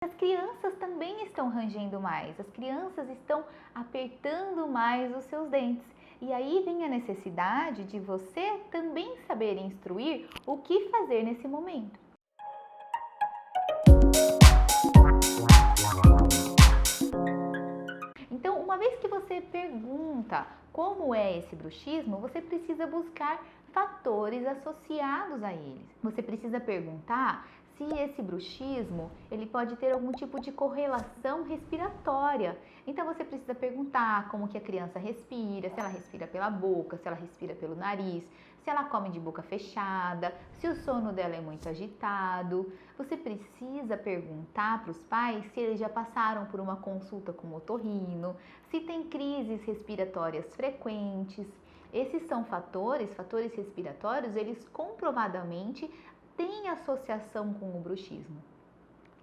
As crianças também estão rangendo mais, as crianças estão apertando mais os seus dentes. E aí vem a necessidade de você também saber instruir o que fazer nesse momento. Então, uma vez que você pergunta como é esse bruxismo, você precisa buscar fatores associados a eles. Você precisa perguntar se esse bruxismo ele pode ter algum tipo de correlação respiratória. Então você precisa perguntar como que a criança respira, se ela respira pela boca, se ela respira pelo nariz, se ela come de boca fechada, se o sono dela é muito agitado. Você precisa perguntar para os pais se eles já passaram por uma consulta com o otorrino, se tem crises respiratórias frequentes. Esses são fatores respiratórios, eles comprovadamente têm associação com o bruxismo.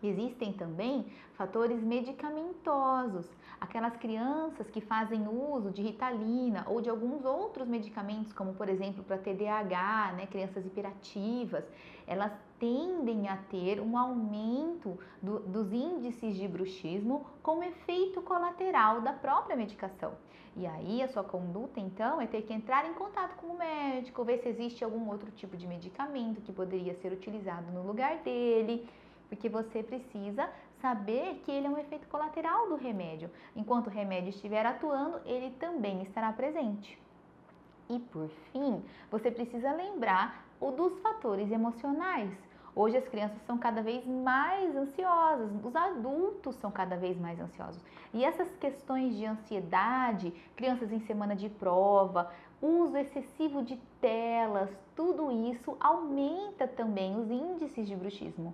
Existem também fatores medicamentosos, aquelas crianças que fazem uso de Ritalina ou de alguns outros medicamentos, como por exemplo para TDAH, crianças hiperativas, elas tendem a ter um aumento dos índices de bruxismo como efeito colateral da própria medicação. E aí a sua conduta então é ter que entrar em contato com o médico, ver se existe algum outro tipo de medicamento que poderia ser utilizado no lugar dele, porque você precisa saber que ele é um efeito colateral do remédio. Enquanto o remédio estiver atuando, ele também estará presente. E por fim, você precisa lembrar dos fatores emocionais. Hoje as crianças são cada vez mais ansiosas, os adultos são cada vez mais ansiosos. E essas questões de ansiedade, crianças em semana de prova, uso excessivo de telas, tudo isso aumenta também os índices de bruxismo.